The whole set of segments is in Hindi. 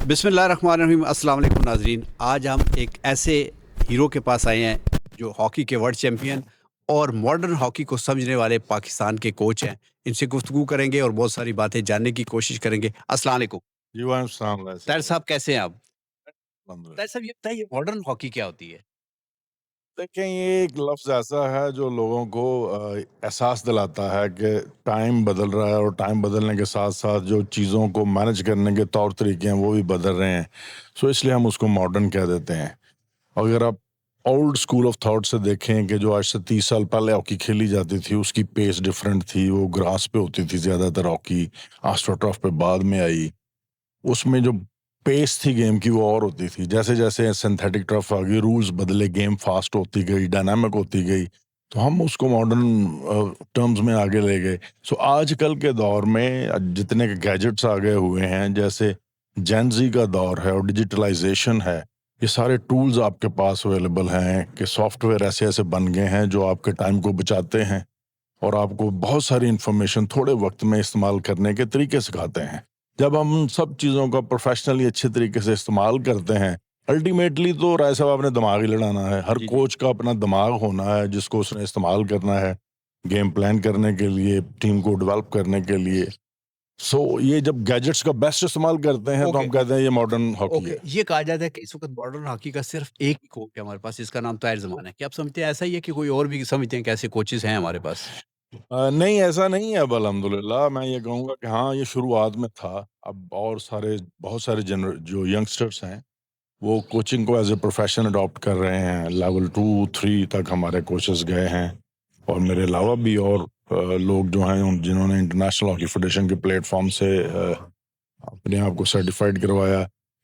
बिस्मिल्लाहिर्रहमानिर्रहीम। अस्सलाम वालेकुम नाज़रीन। आज हम एक ऐसे हीरो के पास आए हैं जो हॉकी के वर्ल्ड चैंपियन और मॉडर्न हॉकी को समझने वाले पाकिस्तान के कोच हैं। इनसे गुफ्तगू करेंगे और बहुत सारी बातें जानने की कोशिश करेंगे। अस्सलाम वालेकुम। जी, वालेकुम सलाम वैसे। ताहिर साहब कैसे हैं आप? अल्हम्दुलिल्लाह। ताहिर साहब ये बताइए मॉडर्न हॉकी क्या होती है? देखें, ये एक लफ्ज़ ऐसा है जो लोगों को एहसास दिलाता है कि टाइम बदल रहा है और टाइम बदलने के साथ-साथ जो चीज़ों को मैनेज करने के तौर तरीके हैं वो भी बदल रहे हैं। सो इसलिए हम उसको मॉडर्न कह देते हैं। अगर आप ओल्ड स्कूल ऑफ थॉट से देखें कि जो आज से 30 साल पहले हॉकी खेली जाती थी, उसकी पेस डिफरेंट थी, वो ग्रास पे होती थी ज़्यादातर हॉकी, एस्ट्रोटर्फ पे बाद में आई। उसमें जो पेस थी गेम की वो और होती थी। जैसे-जैसे सिंथेटिक टर्फ आ गई, रूल्स बदले, गेम फास्ट होती गई, डायनामिक होती गई, तो हम उसको मॉडर्न टर्म्स में आगे ले गए। सो आजकल के दौर में जितने के गैजेट्स आ गए हुए हैं, जैसे जेन ज़ी का दौर है और डिजिटलाइज़ेशन है, ये सारे टूल्स आपके पास अवेलेबल हैं कि सॉफ्टवेयर ऐसे-ऐसे बन गए हैं जो आपके टाइम को बचाते हैं और आपको बहुत सारी इन्फॉर्मेशन थोड़े वक्त में इस्तेमाल करने के तरीके सिखाते हैं। जब हम उन सब चीज़ों का प्रोफेशनली अच्छे तरीके से इस्तेमाल करते हैं, अल्टीमेटली तो राय साहब आपने दिमाग ही लड़ाना है। हर जी, जी। कोच का अपना दिमाग होना है जिसको उसने इस्तेमाल करना है, गेम प्लान करने के लिए, टीम को डेवलप करने के लिए। सो ये जब गैजेट्स का बेस्ट इस्तेमाल करते हैं तो ओके, हम कहते हैं ये मॉडर्न हॉकी ओके। है। ये कहा जाता है कि इस वक़्त मॉडर्न हॉकी का सिर्फ़ एक ही कोच है हमारे पास जिसका नाम ताहिर ज़मान है। क्या आप समझते हैं ऐसा ही है कि कोई और भी समझते हैं कि ऐसे कोचेज़ हैं हमारे पास? नहीं, ऐसा नहीं है अब अल्हम्दुलिल्लाह। मैं ये कहूँगा कि हाँ, ये शुरुआत में था। अब और सारे बहुत सारे जो यंगस्टर्स हैं वो कोचिंग को एज़ ए प्रोफ़ेशन अडॉप्ट कर रहे हैं। लेवल 2-3 तक हमारे कोचेज़ गए हैं और मेरे अलावा भी और लोग जो हैं जिन्होंने इंटरनेशनल हॉकी फेडरेशन के प्लेटफ़ॉर्म से अपने आप को सर्टिफ़ाइड करवाया।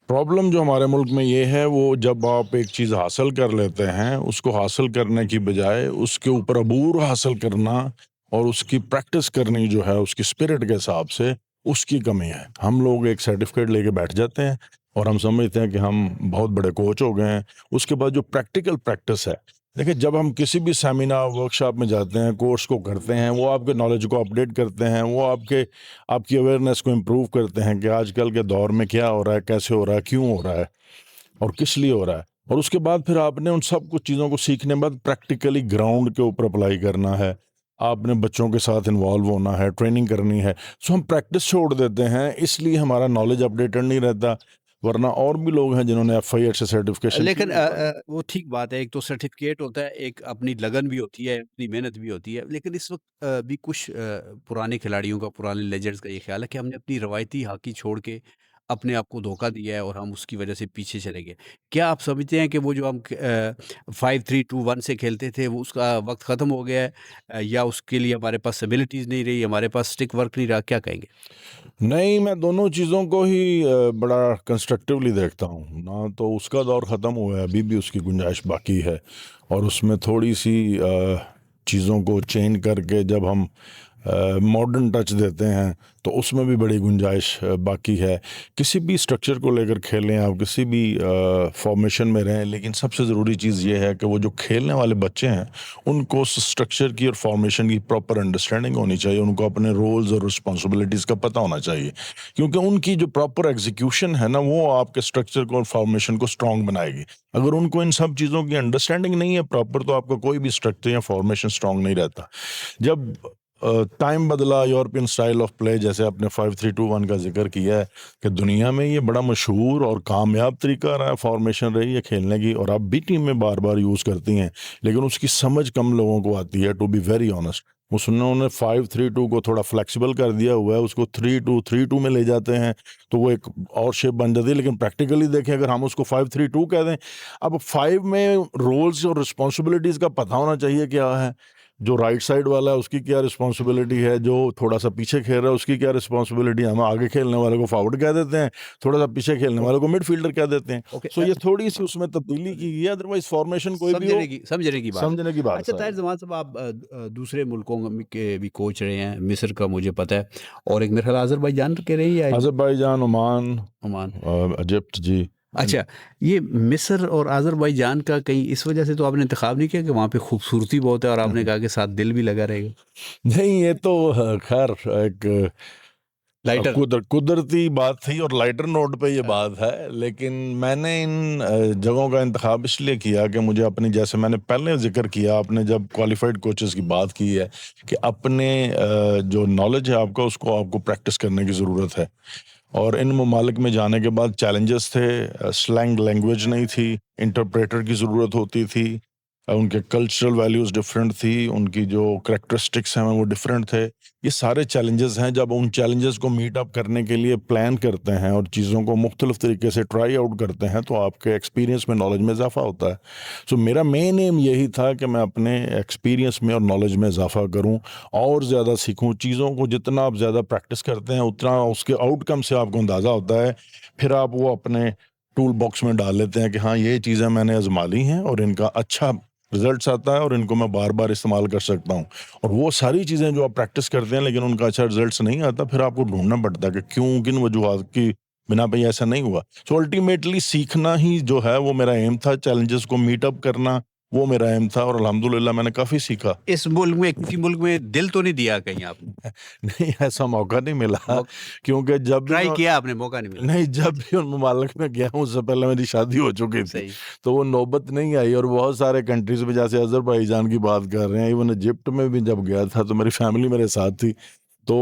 प्रॉब्लम जो हमारे मुल्क में ये है वो जब आप एक चीज़ हासिल कर लेते हैं, उसको हासिल करने की बजाय उसके ऊपर अबूर हासिल करना और उसकी प्रैक्टिस करनी जो है उसकी स्पिरिट के हिसाब से, उसकी कमी है। हम लोग एक सर्टिफ़िकेट लेके बैठ जाते हैं और हम समझते हैं कि हम बहुत बड़े कोच हो गए हैं। उसके बाद जो प्रैक्टिकल प्रैक्टिस है, देखिए जब हम किसी भी सेमिनार, वर्कशॉप में जाते हैं, कोर्स को करते हैं, वो आपके नॉलेज को अपडेट करते हैं, वो आपकी अवेयरनेस को इम्प्रूव करते हैं कि आजकल के दौर में क्या हो रहा है, कैसे हो रहा है, क्यों हो रहा है और किस लिए हो रहा है। और उसके बाद फिर आपने उन सब कुछ चीज़ों को सीखने के बाद प्रैक्टिकली ग्राउंड के ऊपर अप्लाई करना है। आपने बच्चों के साथ इन्वॉल्व होना है, ट्रेनिंग करनी है। सो हम प्रैक्टिस छोड़ देते हैं, इसलिए हमारा नॉलेज अपडेटेड नहीं रहता। वरना और भी लोग हैं जिन्होंने एफआईएच से सर्टिफिकेशन की लेकिन हुई है। वो ठीक बात है, एक तो सर्टिफ़िकेट होता है, एक अपनी लगन भी होती है, अपनी मेहनत भी होती है। लेकिन इस वक़्त भी कुछ पुराने खिलाड़ियों का, पुराने लेजेंड्स का ये ख़्याल है कि हमने अपनी रवायती हॉकी छोड़ के अपने आप को धोखा दिया है और हम उसकी वजह से पीछे चले गए। क्या आप समझते हैं कि वो जो हम 5-3-2-1 से खेलते थे, वो उसका वक़्त ख़त्म हो गया है या उसके लिए हमारे पास एबिलिटीज़ नहीं रही, हमारे पास स्टिक वर्क नहीं रहा, क्या कहेंगे? नहीं, मैं दोनों चीज़ों को ही बड़ा कंस्ट्रक्टिवली देखता हूँ। ना तो उसका दौर ख़त्म हुआ है, अभी भी उसकी गुंजाइश बाकी है और उसमें थोड़ी-सी चीज़ों को चेंज करके जब हम मॉडर्न टच देते हैं, तो उसमें भी बड़ी गुंजाइश बाकी है। किसी भी स्ट्रक्चर को लेकर खेलें आप, किसी भी फ़ॉर्मेशन में रहें, लेकिन सबसे ज़रूरी चीज़ ये है कि वो जो खेलने वाले बच्चे हैं, उनको उस स्ट्रक्चर की और फ़ॉर्मेशन की प्रॉपर अंडरस्टैंडिंग होनी चाहिए। उनको अपने रोल्स और रिस्पॉन्सिबिलिटीज़ का पता होना चाहिए। क्योंकि उनकी जो प्रॉपर एग्ज़ीक्यूशन है ना, वो आपके स्ट्रक्चर को और फ़ॉर्मेशन को स्ट्रॉन्ग बनाएगी। अगर उनको इन सब चीज़ों की अंडरस्टैंडिंग नहीं है प्रॉपर, तो आपका कोई भी स्ट्रक्चर या फ़ॉर्मेशन स्ट्रॉन्ग नहीं रहता। जब टाइम बदला, यूरोपियन स्टाइल ऑफ प्ले, जैसे आपने 5-3-2-1 का ज़िक्र किया है कि दुनिया में ये बड़ा मशहूर और कामयाब तरीका रहा है, फॉर्मेशन रही है खेलने की और अब भी टीमें बार-बार यूज़ करती हैं, लेकिन उसकी समझ कम लोगों को आती है, टू बी वेरी ऑनेस्ट। उन्होंने 5-3-2 को थोड़ा फ्लेक्सिबल कर दिया हुआ है, उसको 3-2-3-2 में ले जाते हैं, तो वो एक और शेप बन जाती है। लेकिन प्रैक्टिकली देखें, अगर हम उसको 5-3-2 कह दें, अब 5 में रोल्स और रिस्पॉन्सिबिलिटीज़ का पता होना चाहिए क्या है। जो राइट साइड वाला है उसकी क्या रिस्पॉन्सिबिलिटी है, जो थोड़ा-सा पीछे खेल रहा है उसकी क्या रिस्पॉन्सिबिलिटी है। हम आगे खेलने वाले को फॉरवर्ड कह देते हैं, थोड़ा-सा पीछे खेलने वाले को मिडफील्डर कह देते हैं। ओके। सो ये थोड़ी-सी उसमें तब्दीली की गई है, अदरवाइज़ फॉर्मेशन कोई भी हो, समझने की बात है। समझने की बात अच्छा सारी ताहिर है। ज़मान साहब आप दूसरे मुल्कों के भी कोच रहे हैं, मिस्र का मुझे पता है और एक मेरे ख़्याल अज़रबैजान के रहे हैं या अज़रबैजान, ओमान, ओमान। इजिप्ट जी। अच्छा, ये मिस्र और अज़रबैजान का कहीं इस वजह से तो आपने इंतख़ाब नहीं किया कि वहाँ पे खूबसूरती बहुत है और आपने कहा कि साथ दिल भी लगा रहेगा? नहीं, ये तो ख़ैर एक लाइटर। कुदरती बात थी और लाइटर नोट पे ये बात है, लेकिन मैंने इन जगहों का इंतखाब इसलिए किया कि मुझे अपनी, जैसे मैंने पहले जिक्र किया, आपने जब क्वालिफाइड कोचेस की बात की है कि अपने जो नॉलेज है आपका, उसको आपको प्रैक्टिस करने की ज़रूरत है। और इन ममालिक में जाने के बाद चैलेंजेस थे, स्लैंग लैंग्वेज नहीं थी, इंटरप्रेटर की ज़रूरत होती थी, उनके कल्चरल वैल्यूज़ डिफरेंट थी, उनकी जो करेक्टरिस्टिक्स हैं वो डिफरेंट थे। ये सारे चैलेंजेस हैं। जब उन चैलेंजेस को मीट अप करने के लिए प्लान करते हैं और चीज़ों को मुख्तलिफ तरीके से ट्राई आउट करते हैं, तो आपके एक्सपीरियंस में, नॉलेज में इजाफा होता है। सो मेरा मेन एम यही था कि मैं अपने एक्सपीरियंस में और नॉलेज में इजाफा करूं और ज़्यादा सीखूं। चीज़ों को जितना आप ज़्यादा प्रैक्टिस करते हैं, उतना उसके आउटकम से आपको अंदाज़ा होता है। फिर आप वो अपने टूल बॉक्स में डाल लेते हैं कि हाँ, ये चीज़ें मैंने आजमा ली हैं और इनका अच्छा रिजल्ट्स आता है और इनको मैं बार बार इस्तेमाल कर सकता हूँ। और वो सारी चीज़ें जो आप प्रैक्टिस करते हैं लेकिन उनका अच्छा रिजल्ट्स नहीं आता, फिर आपको ढूंढना पड़ता है कि क्यों, किन वजूहात की बिना पे ये ऐसा नहीं हुआ। सो अल्टीमेटली सीखना ही जो है वो मेरा एम था, चैलेंजेस को मीट अप करना वो मेरा एम था, और अल्हम्दुलिल्लाह मैंने काफ़ी सीखा। इस मुल्क में, किसी मुल्क में दिल तो नहीं दिया कहीं आपने? नहीं, ऐसा मौका नहीं मिला, मौक क्योंकि जब भी ट्राई मैं, किया आपने, मौका नहीं मिला। नहीं, जब भी उन ममालिक में गया हूँ, उससे पहले मेरी शादी हो चुकी थी, सही। तो वो नौबत नहीं आई। और बहुत सारे कंट्रीज में, जैसे अज़रबैजान की बात कर रहे हैं, इवन इजिप्ट में भी जब गया था तो मेरी फैमिली मेरे साथ थी। तो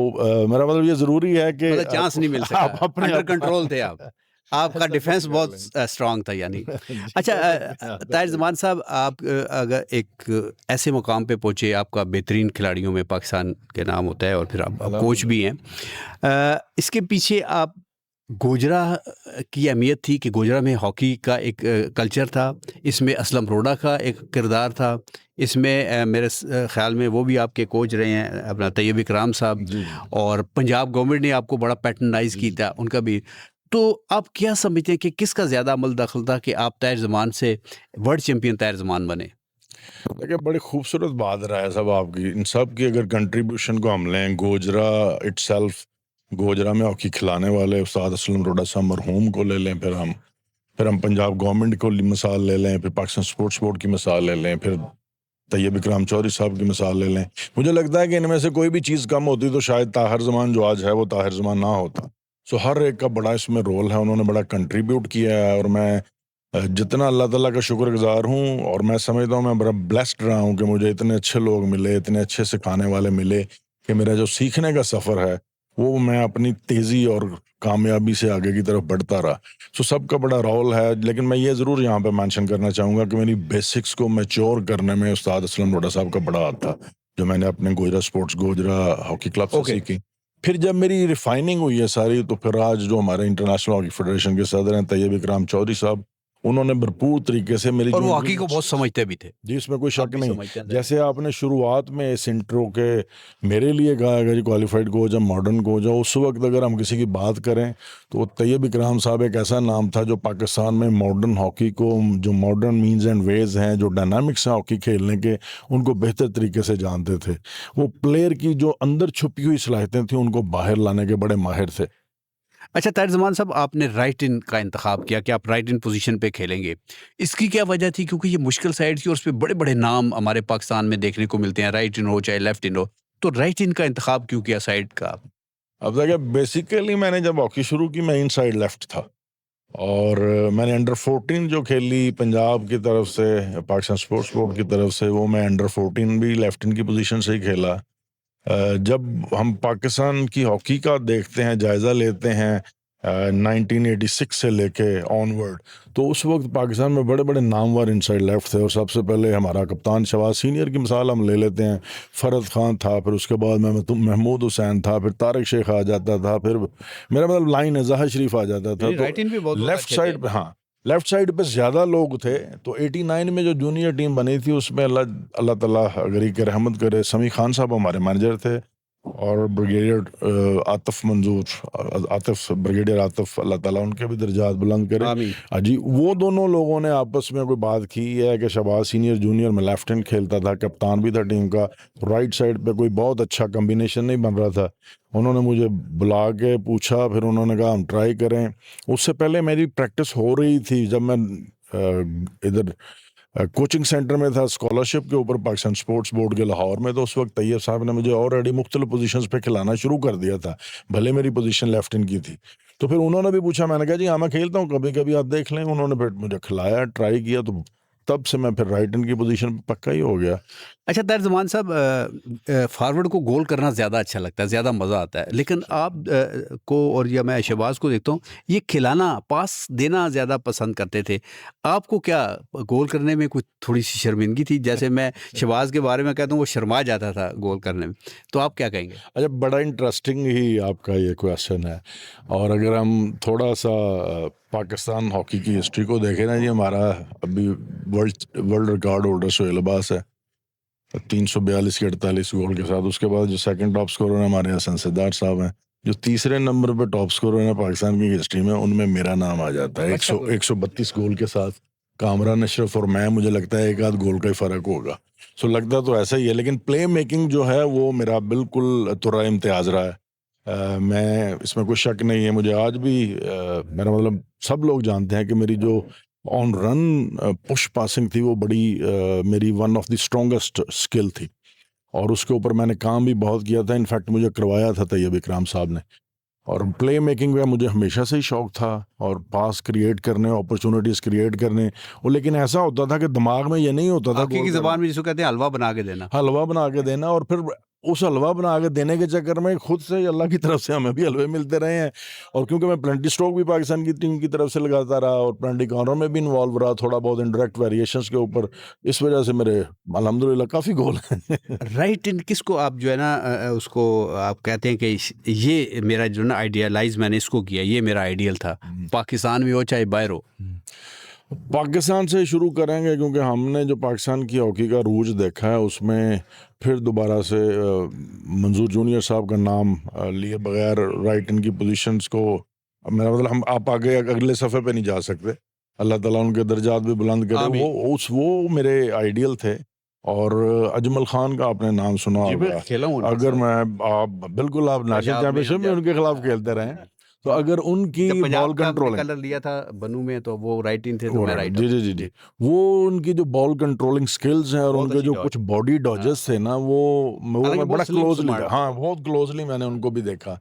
मेरा मतलब ये ज़रूरी है कि मतलब चांस नहीं मिल सका, आप अपने अंडर आप कंट्रोल थे आप। आपका ऐसा डिफेंस कुछ कह बहुत लें। स्ट्रांग था यानी। जी, अच्छा, वो तो अपने आप ताहिर है। ज़मान साहब, आप अगर एक ऐसे मुकाम पे पहुँचे, आपका बेहतरीन खिलाड़ियों में पाकिस्तान के नाम होता है और फिर आप कोच भी हैं। इसके पीछे आप गोजरा की अहमियत थी कि गोजरा में हॉकी का एक कल्चर था, इसमें असलम रोड़ा का एक किरदार था, इसमें मेरे ख़्याल में वो भी आपके कोच रहे हैं, अपना तैयब इकराम साहब, जी, जी, और पंजाब गवर्नमेंट ने आपको बड़ा पैट्रनाइज़ जी, किया, उनका भी। तो आप क्या समझते हैं कि किसका ज़्यादा अमल दखल था कि आप ताहिर ज़मान से वर्ल्ड चैंपियन ताहिर ज़मान बने? देखिए, बड़ी खूबसूरत बात रहा है सब आपकी। इन सब की अगर कंट्रीब्यूशन को हम लें, गोजरा इटसेल्फ, गोजरा में हॉकी खिलाने वाले उस्ताद असलम रोडा साहब मरहूम को ले लें, फिर हम पंजाब गवर्नमेंट को मिसाल ले लें, फिर पाकिस्तान स्पोर्ट्स बोर्ड की मिसाल ले लें, फिर तैयब इकराम चौधरी साहब की मिसाल ले लें। मुझे लगता है कि इनमें से कोई भी चीज़ कम होती तो शायद ताहिर ज़मान जो आज है वो ताहिर ज़मान ना होता। सो हर एक का बड़ा इसमें रोल है, उन्होंने बड़ा कंट्रीब्यूट किया है, और मैं जितना अल्लाह ताला का शुक्रगुज़ार हूँ, और मैं समझता हूँ मैं बड़ा ब्लेस्ड रहा हूँ कि मुझे इतने अच्छे लोग मिले, इतने अच्छे सिखाने वाले मिले, कि मेरा जो सीखने का सफ़र है वो मैं अपनी तेज़ी और कामयाबी से आगे की तरफ बढ़ता रहा। सो सबका बड़ा रोल है, लेकिन मैं ये ज़रूर यहाँ पे मेंशन करना चाहूँगा कि मेरी बेसिक्स को मैच्योर करने में उस्ताद असलम रोडा साहब का बड़ा हाथ था, जो मैंने अपने Gojra sports, Gojra hockey club से ओके। सीखी। फिर जब मेरी रिफाइनिंग हुई है सारी, तो फिर आज जो हमारे इंटरनेशनल हॉकी फेडरेशन के सदर हैं तैयब इकराम चौधरी साहब, उन्होंने भरपूर तरीके से मेरी और जो वो हॉकी को बहुत समझते भी थे। जी, इसमें कोई आप शक भी नहीं। समझते हैं जैसे आपने शुरुआत में इस इंट्रो के मेरे लिए कहा कि जी क्वालिफाइड कोच या मॉडर्न कोच है, उस वक्त अगर हम किसी की बात करें तो तैयब इकराम साहब एक ऐसा नाम था जो पाकिस्तान में मॉडर्न हॉकी को, जो मॉडर्न मीन्स एंड वेज हैं, जो डायनामिक्स हैं हॉकी खेलने के, उनको बेहतर तरीके से जानते थे। वो प्लेयर की जो अंदर छुपी हुई सलाहियतें थी उनको बाहर लाने के बड़े माहिर थे। अच्छा ताहिर ज़मान साहब, आपने राइट इन का इंतखाब किया कि आप राइट इन पोजीशन पे खेलेंगे। इसकी क्या वजह थी? क्योंकि ये मुश्किल साइड थी और उसपे बड़े-बड़े नाम हमारे पाकिस्तान में देखने को मिलते हैं, राइट इन हो चाहे लेफ्ट इन हो। तो राइट इन का इंतखाब क्यों किया साइड का? अब देखिए, बेसिकली मैंने जब हॉकी शुरू की मैं इनसाइड लेफ्ट था, और मैंने अंडर 14 जो खेली पंजाब की तरफ से, पाकिस्तान स्पोर्ट्स बोर्ड की तरफ से, वो मैं अंडर 14 भी लेफ्ट इन की पोजीशन से ही खेला। जब हम पाकिस्तान की हॉकी का देखते हैं, जायज़ा लेते हैं 1986 से लेके ऑनवर्ड, तो उस वक्त पाकिस्तान में बड़े बड़े नामवर इनसाइड लेफ्ट थे। और सबसे पहले हमारा कप्तान शहबाज सीनियर की मिसाल हम ले लेते हैं, फ़रद ख़ान था, फिर उसके बाद महमूद हुसैन था, फिर तारिक शेख आ जाता था, फिर मेरा मतलब लाइन है ज़ाहिर शरीफ आ जाता था। नहीं, तो राइट इन भी बहुत लोग लेफ़्ट अच्छे थे। साइड पे, हाँ, लेफ़्ट साइड पे ज़्यादा लोग थे। तो 89 में जो जूनियर टीम बनी थी उसमें अल्लाह अल्लाह ताला अगर की रहमत करे, समी खान साहब हमारे मैनेजर थे, और ब्रिगेडियर आतिफ मंजूर, आतिफ, ब्रिगेडियर आतिफ, अल्लाह ताला उनके भी दर्जात बुलंद करे। आमीन। जी, वो दोनों लोगों ने आपस में कोई बात की है कि शहबाज सीनियर जूनियर में लेफ्ट हैंड खेलता था, कप्तान भी था टीम का, राइट साइड पे कोई बहुत अच्छा कम्बिनेशन नहीं बन रहा था। उन्होंने मुझे बुला के पूछा, फिर उन्होंने कहा हम ट्राई करें। उससे पहले मेरी प्रैक्टिस हो रही थी, जब मैं इधर कोचिंग सेंटर में था स्कॉलरशिप के ऊपर पाकिस्तान स्पोर्ट्स बोर्ड के लाहौर में। तो उस वक्त तैयब साहब ने मुझे ऑलरेडी मुख्तलिफ पोजीशंस पे खिलाना शुरू कर दिया था, भले मेरी पोजीशन लेफ्ट इन की थी। तो फिर उन्होंने भी पूछा, मैंने कहा जी हाँ मैं खेलता हूँ, कभी कभी आप देख लें। उन्होंने फिर मुझे खिलाया, ट्राई किया, तो तब से मैं फिर राइट इन की पोजीशन पे पक्का ही हो गया। अच्छा तर्जुमान साहब, फॉरवर्ड को गोल करना ज़्यादा अच्छा लगता है, ज़्यादा मज़ा आता है, लेकिन आप को और या मैं शहबाज को देखता हूँ ये खिलाना, पास देना ज़्यादा पसंद करते थे। आपको क्या गोल करने में कुछ थोड़ी सी शर्मिंदगी थी? जैसे मैं शहबाज के बारे में कहता हूँ वो शर्मा जाता था गोल करने में, तो आप क्या कहेंगे? अच्छा, बड़ा इंटरेस्टिंग ही आपका ये क्वेश्चन है। और अगर हम थोड़ा सा पाकिस्तान हॉकी की हिस्ट्री को देखें ना जी, हमारा अभी world world record holder Sohail Abbas है 342 के 48 गोल के साथ। उसके बाद जो सेकंड टॉप स्कोरर है हमारे हसन सिद्धार्थ साहब हैं। जो तीसरे नंबर पे टॉप स्कोरर है पाकिस्तान की हिस्ट्री में, उनमें मेरा नाम आ जाता है अच्छा, 132 गोल के साथ। कामरान अशरफ और मैं, मुझे लगता है एक आध गोल का ही फर्क होगा। सो लगता तो ऐसा ही है, लेकिन प्ले मेकिंग जो है वो मेरा बिल्कुल तुर्रा इम्तियाज रहा है। मैं इसमें कोई शक नहीं है। मुझे आज भी मेरा मतलब सब लोग जानते हैं कि मेरी जो ऑन रन पुश पासिंग थी वो बड़ी मेरी one of the strongest skill थी, और उसके ऊपर मैंने काम भी बहुत किया था। इनफैक्ट मुझे करवाया था तैयब इकराम साहब ने। और प्ले मेकिंग का मुझे हमेशा से ही शौक था, और पास क्रिएट करने, अपॉर्चुनिटीज़ क्रिएट करने। वो लेकिन ऐसा होता था कि दिमाग में ये नहीं होता था हॉकी गोल की करना, ज़बान में जिसको कहते हैं हलवा बना के देना। हलवा बना के देना। और फिर उस हलवा बना के देने के चक्कर में खुद से अल्लाह की तरफ से हमें भी हलवे मिलते रहे हैं। और क्योंकि मैं प्लेंटी स्ट्रोक भी पाकिस्तान की टीम की तरफ से लगाता रहा, और प्लेंटी कॉर्नर में भी इन्वॉल्व रहा थोड़ा बहुत इंडायरेक्ट वेरिएशंस के ऊपर, इस वजह से मेरे अल्हम्दुलिल्लाह काफ़ी गोल हैं। राइट इन किसको आप जो है ना उसको आप कहते हैं कि ये मेरा जो ना आइडियलाइज मैंने इसको किया, ये मेरा आइडियल था, पाकिस्तान में हो चाहे बाहर हो? पाकिस्तान से शुरू करेंगे, क्योंकि हमने जो पाकिस्तान की हॉकी का रूज देखा है उसमें फिर दोबारा से मंजूर जूनियर साहब का नाम लिए बगैर राइट इन की पोजीशंस को, मेरा मतलब हम आप आगे अगले सफ़े पे नहीं जा सकते। अल्लाह ताला उनके दर्जात भी बुलंद करे। आमीन। वो मेरे आइडियल थे। और अजमल खान का आपने नाम सुना जी मैं होगा। खेला हूँ उनके अगर साथ, मैं आप बिल्कुल आप नेशनल पंजाब में हम चैंपियनशिप में जब उनके खिलाफ खेलते रहे हैं। तो अगर उनकी जब पंजाब बॉल का हमने कंट्रोलिंग, कलर लिया था बनू में, तो वो राइट इन थे तो वो मैं राइट, राइट जी आउट जी था। जी जी, जी, वो उनकी जो बॉल कंट्रोलिंग स्किल्स हैं और बहुत उनके अच्छी जो डॉट। कुछ बॉडी हाँ, डॉजेस थे ना, वो हालांकि मैं बहुत बड़ा स्लिम क्लोजली स्मार्ट था। थे। हाँ, बहुत क्लोजली मैंने उनको भी देखा।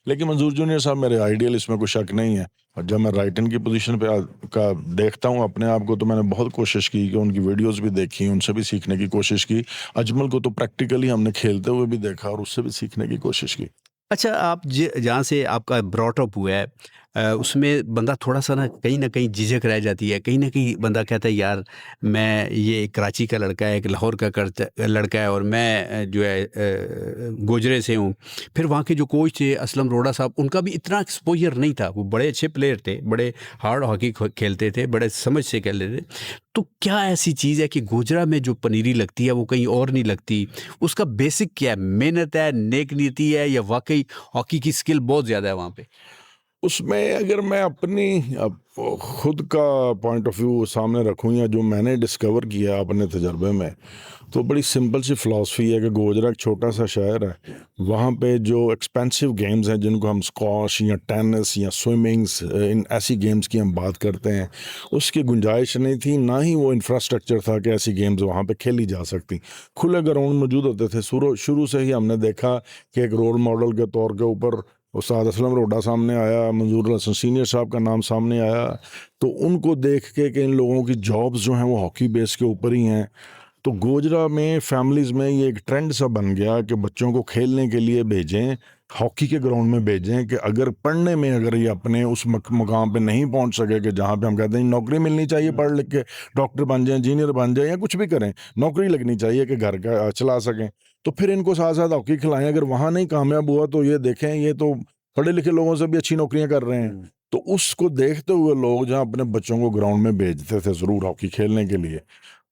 लेकिन मंजूर जूनियर साहब मेरे आइडियल, इसमें कोई शक नहीं है। और जब मैं राइट इन की पोजीशन पे का देखता हूँ अपने आप को, तो मैंने बहुत कोशिश की कि उनकी वीडियोस भी देखी, उनसे भी सीखने की कोशिश की। अजमल को तो प्रैक्टिकली हमने खेलते हुए भी देखा और उससे भी सीखने की कोशिश की। अच्छा, आप जहाँ से आपका ब्रॉट अप हुआ है, उसमें बंदा थोड़ा सा ना कहीं झिझक रह जाती है, कहीं ना कहीं बंदा कहता है यार मैं ये एक कराची का लड़का है, एक लाहौर का लड़का है, और मैं जो है गोजरे से हूँ। फिर वहाँ के जो कोच थे असलम रोड़ा साहब, उनका भी इतना एक्सपोजर नहीं था। वो बड़े अच्छे प्लेयर थे, बड़े हार्ड हॉकी खेलते थे, बड़े समझ से खेलते थे। तो क्या ऐसी चीज़ है कि गोजरा में जो पनीरी लगती है वो कहीं और नहीं लगती? उसका बेसिक क्या है? मेहनत है, नेक नीति है, या वाकई हॉकी की स्किल बहुत ज़्यादा है वहाँ पे? उसमें अगर मैं अपनी खुद का पॉइंट ऑफ व्यू सामने रखूं, या जो मैंने डिस्कवर किया अपने तजर्बे में, तो बड़ी सिंपल सी फ़िलासफ़ी है कि गोजरा एक छोटा सा शहर है। वहाँ पे जो एक्सपेंसिव गेम्स हैं जिनको हम स्क्वॉश या टेनिस या स्विमिंग्स, इन ऐसी गेम्स की हम बात करते हैं, उसकी गुंजाइश नहीं थी, ना ही वो इंफ्रास्ट्रक्चर था कि ऐसी गेम्स वहाँ पे खेली जा सकती। खुले ग्राउंड मौजूद होते थे। शुरू से ही हमने देखा कि एक रोल मॉडल के तौर के ऊपर उस्ताद असलम रोडा सामने आया, मंजूर हसन सीनियर साहब का नाम सामने आया। तो उनको देख के कि इन लोगों की जॉब्स जो हैं वो हॉकी बेस के ऊपर ही हैं, तो गोजरा में फैमिलीज़ में ये एक ट्रेंड सा बन गया कि बच्चों को खेलने के लिए भेजें, हॉकी के ग्राउंड में भेजें। कि अगर पढ़ने में अगर ये अपने उस मुकाम पे नहीं पहुंच सके कि जहाँ पे हम कहते हैं नौकरी मिलनी चाहिए, पढ़ लिख के डॉक्टर बन जाएं, इंजीनियर बन जाएं, या कुछ भी करें, नौकरी लगनी चाहिए कि घर का चला सकें, तो फिर इनको साथ साथ हॉकी खिलाएं। अगर वहाँ नहीं कामयाब हुआ तो ये देखें, ये तो पढ़े लिखे लोगों से भी अच्छी नौकरियां कर रहे हैं। तो उसको देखते हुए लोग जहाँ अपने बच्चों को ग्राउंड में भेजते थे ज़रूर हॉकी खेलने के लिए।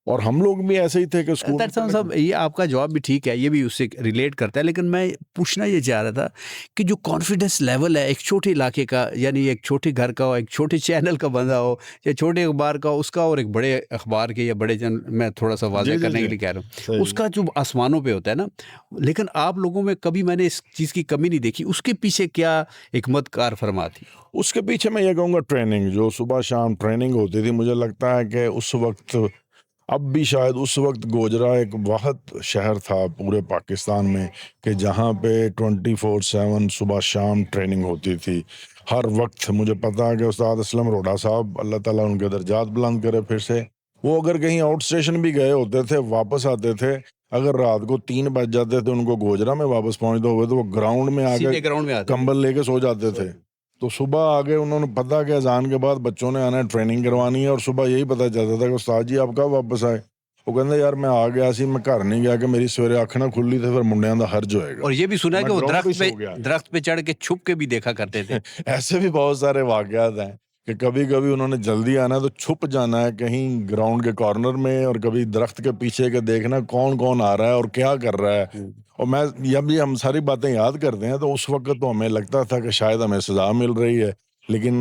और हम लोग भी ऐसे ही थे कि स्कूल दरअसल साहब ये आपका जवाब भी ठीक है, ये भी उससे रिलेट करता है, लेकिन मैं पूछना ये चाह रहा था कि जो कॉन्फिडेंस लेवल है एक छोटे इलाके का, यानी एक छोटे घर का हो, एक छोटे चैनल का बंदा हो, या छोटे अखबार का उसका, और एक बड़े अखबार के या बड़े चैनल, मैं थोड़ा सा वाज़ह जी जी करने के जी, लिए कह रहा हूँ, सही। उसका जो आसमानों पे होता है ना, लेकिन आप लोगों में कभी मैंने इस चीज़ की कमी नहीं देखी। उसके पीछे क्या हिकमत कार फरमा थी? उसके पीछे मैं ये कहूँगा ट्रेनिंग, जो सुबह शाम ट्रेनिंग होती थी। मुझे लगता है कि उस वक्त अब भी शायद उस वक्त गोजरा एक वाहद शहर था पूरे पाकिस्तान में कि जहाँ पे 24/7 सुबह शाम ट्रेनिंग होती थी हर वक्त। मुझे पता है कि उस्ताद असलम रोडा साहब, अल्लाह ताला उनके दर्जात बुलंद करे, फिर से वो अगर कहीं आउट स्टेशन भी गए होते थे, वापस आते थे, अगर रात को 3 बज जाते थे उनको गोजरा में वापस पहुंचते हुए, तो वो ग्राउंड में आके सीधे ग्राउंड में आते थे। कंबल लेके सो जाते थे। तो सुबह आगे उन्होंने पता कि अजान के बाद बच्चों ने आना है, ट्रेनिंग करवानी है, और सुबह यही पता चलता था कि उस्ताद जी आप कब वापस आए। वो कहते यार मैं आ गया सी, मैं घर नहीं गया कि मेरी सवेरे अख ना खुली थे, फिर मुंडियां दा हर्ज होएगा। और ये भी सुना है मैं कि वो ग्राउंड पे सो गया। दरख्त पे चढ़ के छुप के भी देखा करते थे। ऐसे भी बहुत सारे वाकयात हैं कि कभी कभी उन्होंने जल्दी आना है तो छुप जाना है कहीं ग्राउंड के कॉर्नर में, और कभी दरख्त के पीछे के देखना कौन कौन आ रहा है और क्या कर रहा है। और मैं जब भी हम सारी बातें याद करते हैं तो उस वक्त तो हमें लगता था कि शायद हमें सजा मिल रही है, लेकिन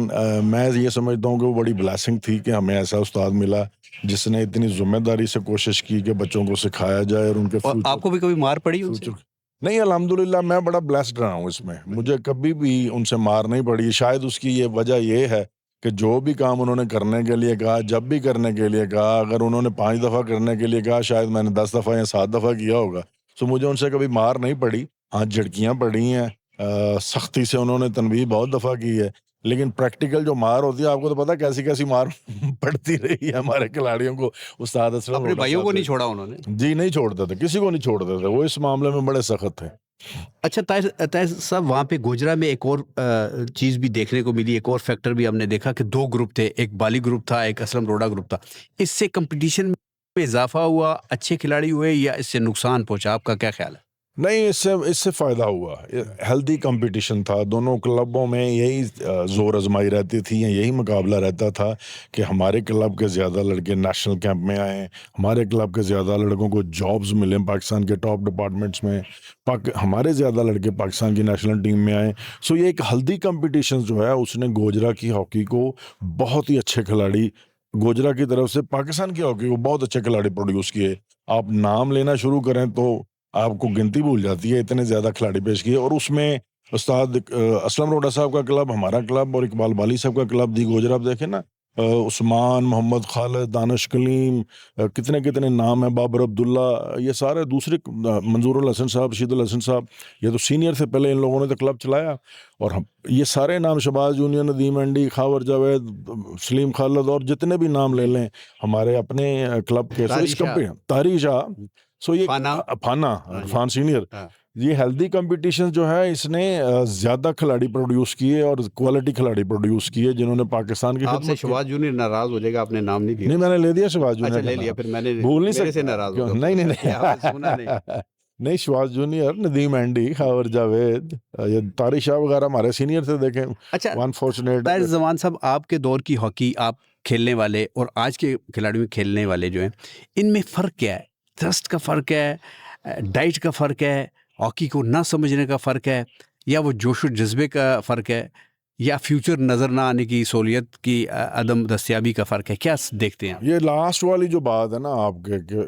मैं ये समझता हूँ कि वो बड़ी ब्लेसिंग थी कि हमें ऐसा उस्ताद मिला जिसने इतनी जिम्मेदारी से कोशिश की कि बच्चों को सिखाया जाए और उनके और आपको भी कभी मार पड़ी उनसे? फ्यूचर। नहीं, अल्हम्दुलिल्लाह मैं बड़ा ब्लेस्ड रहा हूँ इसमें, मुझे कभी भी उनसे मार नहीं पड़ी। शायद उसकी ये वजह ये है कि जो भी काम उन्होंने करने के लिए कहा, जब भी करने के लिए कहा, अगर उन्होंने 5 दफ़ा करने के लिए कहा, शायद मैंने 10 दफ़ा या 7 दफ़ा किया होगा। तो मुझे उनसे कभी मार नहीं पड़ी। हाँ, झिड़कियाँ पड़ी हैं, सख्ती से उन्होंने तनबीह बहुत दफ़ा की है, लेकिन प्रैक्टिकल जो मार होती है, आपको तो पता है कैसी-कैसी मार पड़ती रही है हमारे खिलाड़ियों को उस्ताद असलम अपने रोडा भाइयों साहब को नहीं से। छोड़ा उन्होंने? जी, नहीं छोड़ते थे, किसी को नहीं छोड़ते थे, वो इस मामले में बड़े सख्त थे। अच्छा ताहिर ताहिर साहब, वहाँ पे गोजरा में एक और चीज़ भी देखने को मिली, एक और फैक्टर भी हमने देखा कि 2 ग्रुप थे, एक बाली ग्रुप था, एक असलम रोडा ग्रुप था। इससे कंपटीशन में इज़ाफ़ा हुआ, अच्छे खिलाड़ी हुए या इससे नुकसान पहुँचा? आपका क्या ख़्याल है? नहीं, इससे इससे फ़ायदा हुआ। हेल्दी कंपटीशन था, दोनों क्लबों में यही ज़ोर आज़माई रहती थी, या यही मुकाबला रहता था कि हमारे क्लब के ज़्यादा लड़के नेशनल कैंप में आएँ, हमारे क्लब के ज़्यादा लड़कों को जॉब्स मिलें पाकिस्तान के टॉप डिपार्टमेंट्स में, हमारे ज़्यादा लड़के पाकिस्तान की नेशनल टीम में आएँ। सो ये एक हेल्दी कंपटीशन जो है उसने गोजरा की हॉकी को बहुत ही अच्छे खिलाड़ी, गोजरा की तरफ से पाकिस्तान की हॉकी को बहुत अच्छे खिलाड़ी प्रोड्यूस किए। आप नाम लेना शुरू करें तो आपको गिनती भूल जाती है, इतने ज़्यादा खिलाड़ी पेश किए। और उसमें उस्ताद असलम रोडा साहब का क्लब, हमारा क्लब और इकबाल बाली साहब का क्लब दी गोजरा, आप देखें ना, उस्मान, मोहम्मद खालिद, दानिश कलीम, कितने-कितने नाम हैं, बाबर अब्दुल्ला, ये सारे दूसरे मंजूरुल हसन साहब, रशीदुल हसन साहब, ये तो सीनियर थे, पहले इन लोगों ने तो क्लब चलाया। और हम ये सारे नाम, शहबाज जूनियर, नदीम एंडी, खावर जावेद, सलीम खालिद, और जितने भी नाम ले लें हमारे अपने क्लब के, सो इस तारीशा, तारी शाह, सो ये फाना, फाना, हाँ जी, इरफान सीनियर, हाँ। ये हेल्दी कंपटीशन जो है इसने ज़्यादा खिलाड़ी प्रोड्यूस किए और क्वालिटी खिलाड़ी प्रोड्यूस किए जिन्होंने पाकिस्तान की आपसे खिदमत की। शहबाज जूनियर नाराज़ हो जाएगा, आपने नाम नहीं लिया नहीं, उसका। मैंने ले दिया शहबाज अच्छा, जूनियर का ले लिया, नाम, फिर मैंने भूल नहीं मेरे से सकता नाराज़ क्यों, होगा नहीं, फिर। नहीं, ये आपने सुना नहीं। नहीं। नहीं, शहबाज जूनियर, नदीम एंडी, खावर जावेद, ये तारिक शाह वगैरह हमारे सीनियर थे, देखें। अच्छा, अनफॉर्चुनेट। ताहिर ज़मान साहब, आपके दौर की हॉकी, आप खेलने वाले और आज के खिलाड़ियों में खेलने वाले जो हैं, इनमें फ़र्क क्या है? थ्रस्ट का फ़र्क है, डाइट का फ़र्क है, हॉकी को ना समझने का फ़र्क है, या वो जोश और जज़्बे का फ़र्क है, या फ्यूचर नज़र ना आने की, सहूलियत की अदम दस्तयाबी का फ़र्क है? क्या देखते हैं आप? ये लास्ट वाली जो बात है ना आपके, कि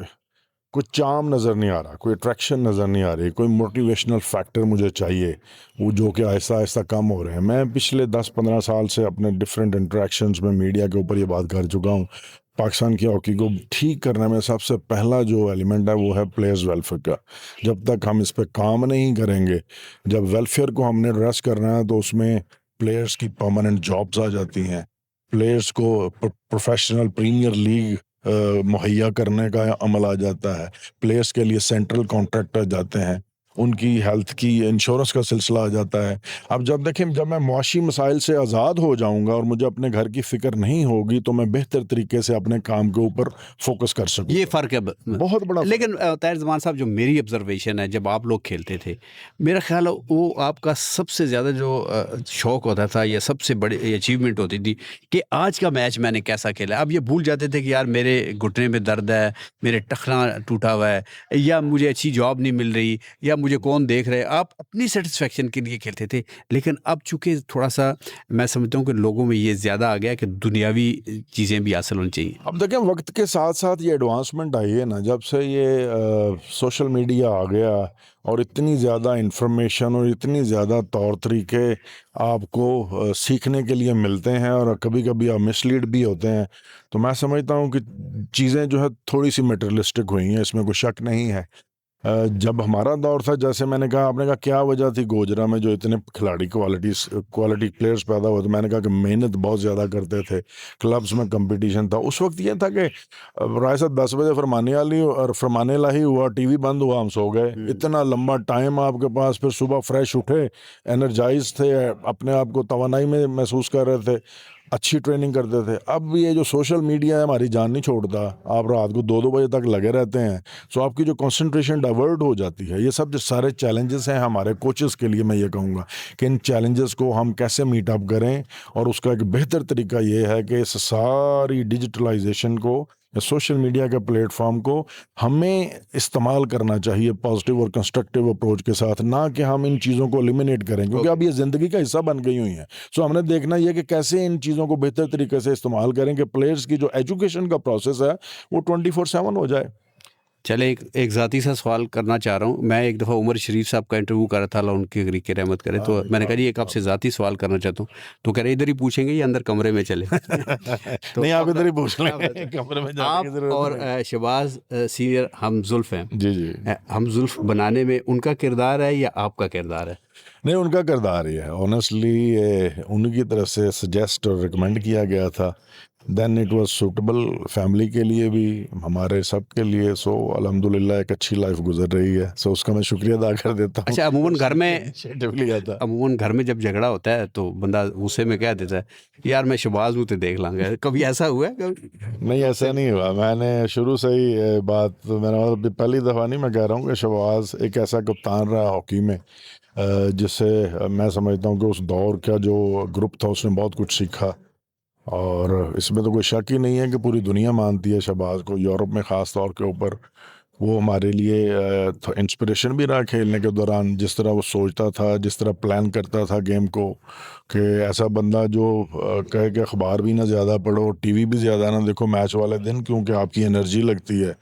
कोई चार्म नज़र नहीं आ रहा, कोई अट्रैक्शन नज़र नहीं आ रही, कोई मोटिवेशनल फैक्टर मुझे चाहिए, वो जो कि आहिस्ता आहिस्ता कम हो रहे हैं। मैं पिछले 10-15 साल से अपने डिफरेंट इंटरेक्शंस में मीडिया के ऊपर ये बात कर चुका हूँ। पाकिस्तान की हॉकी को ठीक करने में सबसे पहला जो एलिमेंट है वो है प्लेयर्स वेलफेयर का। जब तक हम इस पे काम नहीं करेंगे, जब वेलफेयर को हमने एड्रेस करना है, तो उसमें प्लेयर्स की परमानेंट जॉब्स आ जाती हैं, प्लेयर्स को प्रोफेशनल प्रीमियर लीग मुहैया करने का अमल आ जाता है, प्लेयर्स के लिए सेंट्रल कॉन्ट्रैक्टर जाते हैं, उनकी हेल्थ की इंश्योरेंस का सिलसिला आ जाता है। अब जब देखें, जब मैं मुआशी मसाइल से आज़ाद हो जाऊंगा और मुझे अपने घर की फ़िक्र नहीं होगी, तो मैं बेहतर तरीके से अपने काम के ऊपर फोकस कर सकूँ। ये फ़र्क है बहुत बड़ा फ़र्क। लेकिन ताहिर ज़मान साहब, जो मेरी ऑब्जर्वेशन है, जब आप लोग खेलते थे, मेरा ख्याल है वो आपका सबसे ज़्यादा जो शौक होता था या सबसे बड़ी अचीवमेंट होती थी कि आज का मैच मैंने कैसा खेला। अब ये भूल जाते थे कि यार मेरे घुटने में दर्द है, मेरे टखना टूटा हुआ है, या मुझे अच्छी जॉब नहीं मिल रही, या मुझे कौन देख रहा है, आप अपनी सेटिस्फेक्शन के लिए खेलते थे। लेकिन अब चूंकि थोड़ा सा मैं समझता हूँ कि लोगों में ये ज़्यादा आ गया है कि दुनियावी चीज़ें भी हासिल होनी चाहिए। अब देखें, वक्त के साथ साथ ये एडवांसमेंट आई है ना, जब से ये सोशल मीडिया आ गया और इतनी ज़्यादा इंफॉर्मेशन और इतनी ज़्यादा तौर तरीके आपको सीखने के लिए मिलते हैं, और कभी कभी आप मिसलीड भी होते हैं। तो मैं समझता हूँ कि चीज़ें जो है थोड़ी सी मटेरियलिस्टिक हुई हैं, इसमें कोई शक नहीं है। जब हमारा दौर था, जैसे मैंने कहा, आपने कहा क्या वजह थी गोजरा में जो इतने खिलाड़ी क्वालिटी प्लेयर्स पैदा हुए, तो मैंने कहा कि मेहनत बहुत ज़्यादा करते थे, क्लब्स में कंपटीशन था। उस वक्त ये था कि राय साहब 10 बजे फरमाने लाही हुआ, टीवी बंद हुआ, हम सो गए। इतना लंबा टाइम आपके पास, फिर सुबह फ्रेश उठे, एनर्जाइज थे, अपने आप को तवानाई में महसूस कर रहे थे, अच्छी ट्रेनिंग करते थे। अब ये जो सोशल मीडिया है हमारी जान नहीं छोड़ता, आप रात को 2-2 बजे तक लगे रहते हैं, सो आपकी जो कंसंट्रेशन डाइवर्ट हो जाती है। ये सब जो सारे चैलेंजेस हैं हमारे कोचेस के लिए, मैं ये कहूँगा कि इन चैलेंजेस को हम कैसे मीट अप करें, और उसका एक बेहतर तरीका ये है कि इस सारी डिजिटलाइजेशन को, सोशल मीडिया के प्लेटफॉर्म को हमें इस्तेमाल करना चाहिए पॉजिटिव और कंस्ट्रक्टिव अप्रोच के साथ, ना कि हम इन चीज़ों को एलिमिनेट करें, क्योंकि अब ये ज़िंदगी का हिस्सा बन गई हुई हैं। सो हमने देखना ये कि कैसे इन चीज़ों को बेहतर तरीके से इस्तेमाल करें कि प्लेयर्स की जो एजुकेशन का प्रोसेस है वो 24/7 हो जाए। चले एक ज़ाती सा सवाल करना चाह रहा हूँ। मैं एक दफ़ा उमर शरीफ साहब का इंटरव्यू कर रहा था, अल्लाह उनकी गरीक रहमत करे, तो मैंने कहा जी एक आपसे ज़ाती सवाल करना चाहता हूँ। तो कह रहे इधर ही पूछेंगे या अंदर कमरे में चले? तो नहीं, आप इधर ही पूछ आप लें, कमरे में जाने की आप जरूरत और नहीं। शहबाज सीनियर हमजुल्फ हैं। जी जी। हमजुल्फ बनाने में उनका किरदार है या आपका किरदार है? नहीं, उनका किरदार ही है ऑनेस्टली। उनकी तरफ से सजेस्ट और रिकमेंड किया गया था, then it was suitable family के लिए भी, हमारे सब के लिए। सो अल्हम्दुलिल्लाह एक अच्छी लाइफ गुजर रही है। सो उसका मैं शुक्रिया अदा कर देता हूँ। अच्छा, अमूमन घर में इनिशिएटिव लिया था। अमूमन घर में जब झगड़ा होता है तो बंदा गुस्से में कह देता है यार मैं शहबाज हूँ तो देख लांगे। कभी ऐसा हुआ है कभी? नहीं, ऐसा नहीं हुआ। मैंने शुरू से ही बात, मैंने मतलब पहली दफ़ा नहीं, मैं कह रहा हूँ कि शहबाज एक ऐसा कप्तान रहा हॉकी में जिससे मैं समझता हूँ कि उस दौर का जो ग्रुप था उसने बहुत कुछ सीखा। और इसमें तो कोई शक ही नहीं है कि पूरी दुनिया मानती है शहबाज को, यूरोप में ख़ास तौर के ऊपर। वो हमारे लिए इंस्पिरेशन भी रहा खेलने के दौरान, जिस तरह वो सोचता था, जिस तरह प्लान करता था गेम को, कि ऐसा बंदा जो कहे कि अखबार भी ना ज़्यादा पढ़ो, टीवी भी ज़्यादा ना देखो मैच वाले दिन, क्योंकि आपकी एनर्जी लगती है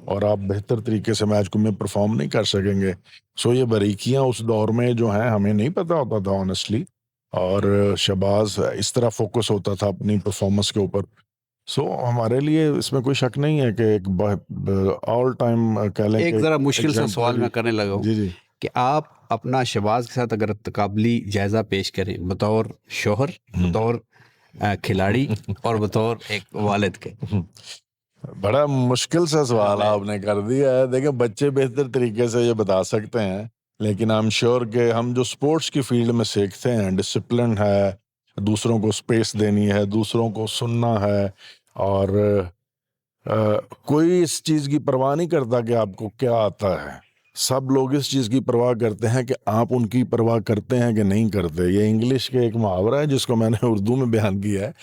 और आप बेहतर तरीके से मैच को में परफॉर्म नहीं कर सकेंगे। सो ये बारीकियां उस दौर में जो हैं हमें नहीं पता होता था ऑनेस्टली। और शहबाज इस तरह फोकस होता था अपनी परफॉर्मेंस के ऊपर। सो हमारे लिए इसमें कोई शक नहीं है कि एक ऑल टाइम कह लें एक कि ज़रा मुश्किल सा सवाल मैं एग्जाम्पलरी। करने लगा हूँ जी जी। कि आप अपना शहबाज के साथ अगर तकाबली जायज़ा पेश करें बतौर शोहर, बतौर खिलाड़ी और बतौर एक वालिद के। बड़ा मुश्किल सा हाँ, सवाल मैं आपने कर दिया है। देखिए, बच्चे बेहतर तरीके से ये बता सकते हैं, लेकिन आई एम श्योर कि हम जो स्पोर्ट्स की फील्ड में सीखते हैं, डिसिप्लिन है, दूसरों को स्पेस देनी है, दूसरों को सुनना है, और कोई इस चीज़ की परवाह नहीं करता कि आपको क्या आता है। सब लोग इस चीज़ की परवाह करते हैं कि आप उनकी परवाह करते हैं कि नहीं करते। ये इंग्लिश के एक मुहावरा है जिसको मैंने उर्दू में बयान किया है।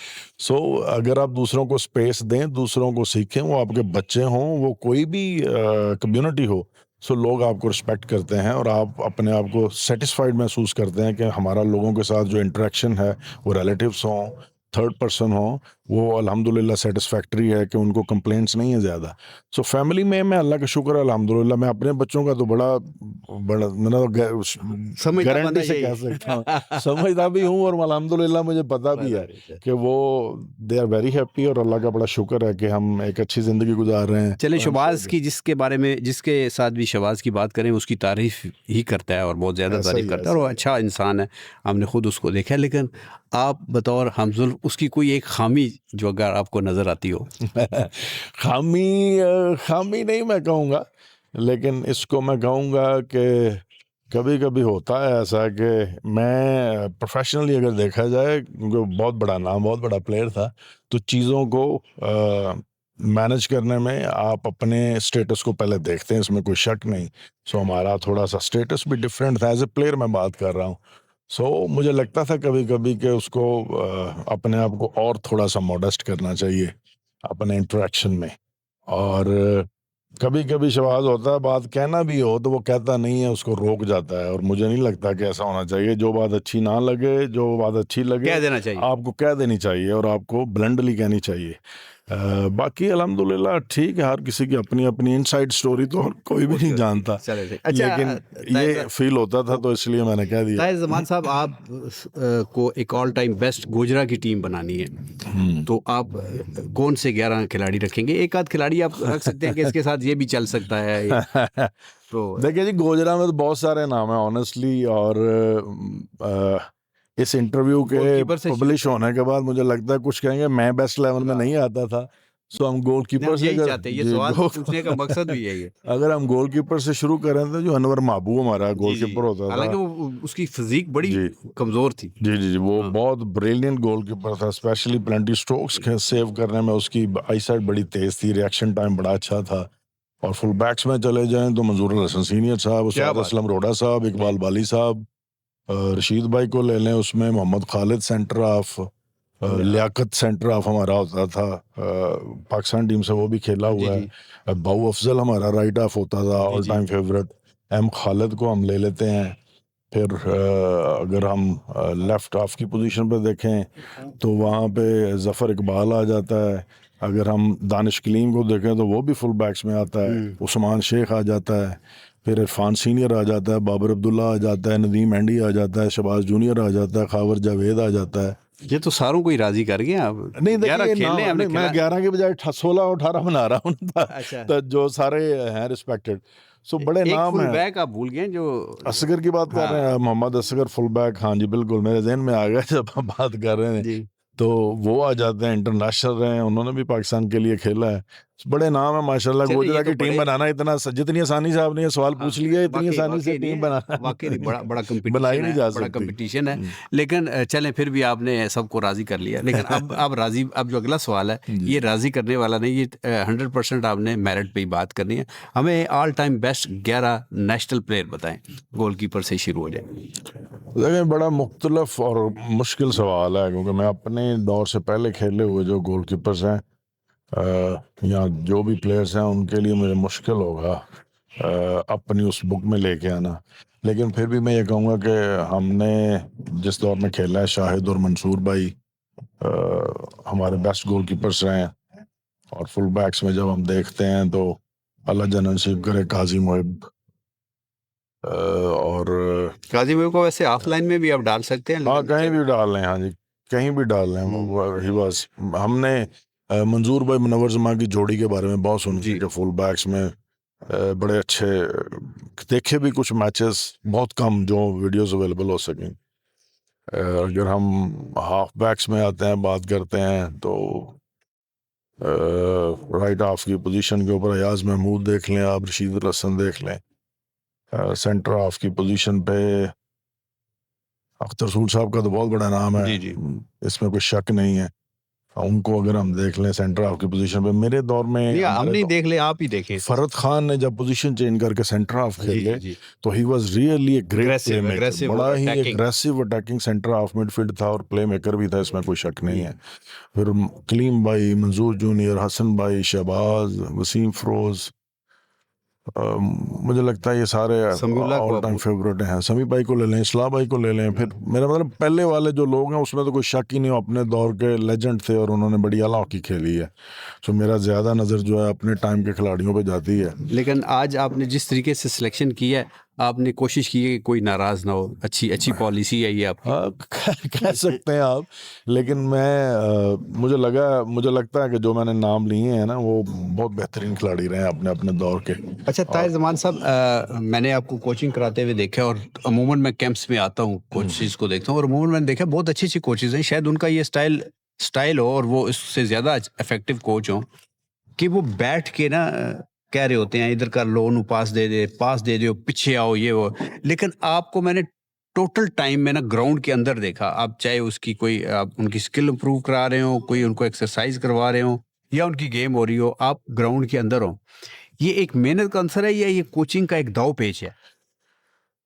सो अगर आप दूसरों को स्पेस दें, दूसरों को सीखें, वो आपके बच्चे हों, वो कोई भी कम्युनिटी हो, सो लोग आपको रिस्पेक्ट करते हैं और आप अपने आप को सेटिस्फाइड महसूस करते हैं कि हमारा लोगों के साथ जो इंटरेक्शन है, वो रिलेटिव्स हों, थर्ड पर्सन हो, वो अल्हम्दुलिल्लाह सेटिस्फैक्टरी है, कि उनको कंप्लेंट्स नहीं है ज़्यादा। सो फैमिली में मैं अल्लाह का शुक्र है अल्हम्दुलिल्लाह, मैं अपने बच्चों का तो बड़ा बड़ा मैंने तो समझता बंदा गारंटी से यही कह सकता हूँ, समझदा भी हूँ, और अल्हम्दुलिल्लाह मुझे पता भी है कि वो दे आर वेरी हैप्पी, और अल्लाह का बड़ा शुक्र है कि हम एक अच्छी ज़िंदगी गुजार रहे हैं। चले और I'm sure शहबाज की जिसके बारे में जिसके साथ भी शहबाज की बात करें उसकी तारीफ ही करता है और बहुत ज़्यादा ऐसा तारीफ ही करता है और वो अच्छा इंसान है, हमने खुद उसको देखा है। लेकिन आप बतौर हमजुल्फ उसकी कोई एक खामी जो अगर आपको नज़र आती हो? खामी नहीं मैं कहूँगा, लेकिन इसको मैं कहूँगा कि कभी कभी होता है ऐसा कि मैं प्रोफेशनली अगर देखा जाए, क्योंकि बहुत बड़ा नाम, बहुत बड़ा प्लेयर था, तो चीज़ों को मैनेज करने में आप अपने स्टेटस को पहले देखते हैं, इसमें कोई शक नहीं। सो हमारा थोड़ा सा स्टेटस भी डिफरेंट था, एज ए प्लेयर मैं बात कर रहा हूँ। सो मुझे लगता था कभी कभी कि उसको अपने आप को और थोड़ा सा मॉडेस्ट करना चाहिए अपने इंटरेक्शन में। और कभी कभी शवाज होता है, बात कहना भी हो तो वो कहता नहीं है, उसको रोक जाता है, और मुझे नहीं लगता कि ऐसा होना चाहिए। जो बात अच्छी ना लगे, जो बात अच्छी लगे, कह देना चाहिए। आपको कह देनी चाहिए और आपको ब्लंडली कहनी चाहिए। बाकी अल्हम्दुलिल्लाह ठीक है, हर किसी की अपनी अपनी इनसाइड स्टोरी तो कोई भी होती नहीं होती है। जानता, चले सही। अच्छा लेकिन ये ताहिर फील होता था तो इसलिए मैंने कह दिया। ताहिर जमान साहब, आप को एक ऑल टाइम बेस्ट गोजरा की टीम बनानी है, तो आप कौन से 11 खिलाड़ी रखेंगे? एक आध खिलाड़ी आप रख सकते हैं कि इसके साथ ये भी चल सकता है, तो देखिए जी, गोजरा में तो बहुत सारे नाम हैं ऑनेस्टली, और इस इंटरव्यू के गोलकीपर से पब्लिश होने के बाद मुझे लगता है कुछ कहेंगे मैं बेस्ट 11 में नहीं आता था, सो हम नहीं, गोलकीपर हम से यही अगर चाहते हैं, ये जी सवाल गोल पूछने का मकसद भी यही है। अगर हम गोलकीपर से शुरू करें तो जो अनवर महबूब हमारा जी जी, गोलकीपर होता था, हालांकि वो उसकी फिजिक बड़ी जी कमजोर थी। जी जी जी, वो हाँ बहुत ब्रिलियंट गोलकीपर था, स्पेशली प्लेंटी स्ट्रोक्स के सेव करने में उसकी आईसाइट बड़ी तेज थी, रिएक्शन टाइम बड़ा अच्छा था। और फुल बैक्स में चले जाएं तो मंजूर हसन सीनियर साहब, क्या उस्ताद बात असलम रोड़ा साहब, है। इकबाल जी बाली साहब, रशीद भाई को ले लें, उसमें Mohammad Khalid center of, Liaquat center of हमारा होता था, पाकिस्तान टीम से वो भी खेला जी हुआ जी है। बाऊ अफजल हमारा राइट ऑफ होता था, जी ऑल जी टाइम फेवरेट। एम खालिद को हम ले लेते हैं। फिर अगर हम लेफ्ट हाफ की पोजीशन पे देखें तो वहाँ पे जफ़र इकबाल आ जाता है। अगर हम दानिश कलीम को देखें तो वो भी फुल बैक्स में आता है। उस्मान शेख आ जाता है। फिर इरफान सीनियर आ जाता है, बाबर अब्दुल्ला आ जाता है, नदीम एंडी आ जाता है, शबाज जूनियर आ जाता है, खावर जावेद आ जाता है। ये तो सारों को ही राजी कर गए आप। नहीं देखिए, 11 ये खेलने नाम हमने नहीं, मैं खिला। 11 के बजाय 16 और 18 बना रहा हूँ अच्छा, तो जो सारे हैं रिस्पेक्टेड, सो बड़े एक नाम फुल हैं। बैक आप भूल गए जो। असगर की बात कर रहे हाँ हैं, मोहम्मद असगर फुल बैक, हाँ जी बिल्कुल मेरे जहन में आ गया जब हम बात कर रहे हैं। जी। तो वो आ जाते हैं, इंटरनेशनल रहे हैं, उन्होंने भी पाकिस्तान के लिए खेला है। बड़े नाम है माशाल्लाह। चलिए, ये गोजरा तो की टीम बड़े। बनाना इतना जितनी आसानी से आपने ये सवाल हाँ, पूछ लिया, इतनी वाक़ई आसानी से वाक़ई नहीं टीम है, बनाना वाक़ई नहीं, बड़ा बड़ा बनाई कॉम्पिटिशन नहीं है, जा बड़ा सकती। कॉम्पिटिशन है। लेकिन चलें, फिर भी आपने सबको राज़ी कर लिया। लेकिन अब राज़ी, अब जो अगला सवाल है, जी ये राज़ी करने वाला नहीं, ये 100% आपने मेरिट पे ही बात करनी है। हमें all time best 11 national player बताएँ, गोलकीपर से शुरू हो जाए। देखिए, बड़ा मुख्तलफ और मुश्किल सवाल है, क्योंकि मैं अपने दौर से पहले खेले हुए जो गोलकीपर्स हैं या जो भी प्लेयर्स हैं उनके लिए मुझे मुश्किल होगा अपनी उस बुक में लेके आना। लेकिन फिर भी मैं ये कहूँगा कि हमने जिस दौर में खेला है, शाहिद और मंसूर भाई हमारे बेस्ट गोलकीपर्स रहे हैं। और फुल बैक्स में जब हम देखते हैं तो अल्लाह जन्नत नसीब करे, काजी मुहिब, और काज़ी मेरे को वैसे ऑफलाइन में भी आप डाल सकते हैं, हाँ लेकिन कहीं चलिए। भी डाल लें, हाँ जी कहीं भी डाल लें। ही वाज, हमने मंजूर भाई मुनव्वर जमां की जोड़ी के बारे में बहुत सुना जी। कि फुल बैक्स में बड़े अच्छे देखे भी कुछ मैचेस, बहुत कम जो वीडियोस अवेलेबल हो सकें। अगर हम हाफ बैक्स में आते हैं, बात करते हैं तो राइट हाफ की पोजीशन के ऊपर अयाज महमूद देख लें आप, रशीद हसन देख लें। सेंटर हाफ की पोजीशन पे अख्तर रसूल साहब का तो बहुत बड़ा नाम है, जी, जी। इसमें कोई शक नहीं है। उनको अगर हम देख लें सेंटर हाफ की पोजीशन पे, मेरे दौर में, नहीं, हम हमारे नहीं दौर, देख ले, आप ही देखें। फरद खान ने जब पोजीशन चेंज करके सेंटर हाफ जी, जी, खेले जी। तो he was really a great aggressive playmaker, aggressive बड़ा ही attacking. Aggressive attacking centre half midfield था और प्लेमेकर भी था, इसमें कोई शक नहीं जी। है। फिर कलीम भाई, मंजूर जूनियर, हसन भाई, शहबाज, वसीम फरोज, मुझे लगता है ये सारे समीउल्लाह को ऑल आप टाइम फेवरेट हैं। समी भाई को ले लें, इस्लाह भाई को ले लें। फिर मेरा मतलब पहले वाले जो लोग हैं उसमें तो कोई शक ही नहीं, अपने दौर के लेजेंड थे और उन्होंने बड़ी आला हॉकी खेली है। सो मेरा ज़्यादा नज़र जो है अपने टाइम के खिलाड़ियों पे जाती है। लेकिन आज आपने जिस तरीके से सिलेक्शन की है, आपने कोशिश की है कि कोई नाराज़ ना हो। अच्छी अच्छी पॉलिसी है ये आपकी। हाँ कह सकते हैं आप, लेकिन मुझे लगता है कि जो मैंने नाम लिए हैं ना वो बहुत बेहतरीन खिलाड़ी रहे हैं अपने अपने दौर के। अच्छा ताहिर जमान साहब, मैंने आपको कोचिंग कराते हुए देखा, और अमूमन मैं कैंप्स में आता हूँ, कोचेज़ को देखता हूँ, और अमूमन मैंने देखा बहुत अच्छी अच्छी कोचेज़ हैं। शायद उनका ये स्टाइल स्टाइल हो, और वो इससे ज़्यादा इफेक्टिव कोच हो, कि वो बैठ के ना कह रहे होते हैं इधर कर लो, उन्हें पास दे दो, पीछे आओ, ये वो। लेकिन आपको मैंने टोटल टाइम में ना ग्राउंड के अंदर देखा। आप चाहे उसकी कोई आप उनकी स्किल इंप्रूव करा रहे हो, कोई उनको एक्सरसाइज करवा रहे हो, या उनकी गेम हो रही हो, आप ग्राउंड के अंदर हो। ये एक मेहनत का आंसर है या ये कोचिंग का एक दाव पेच है?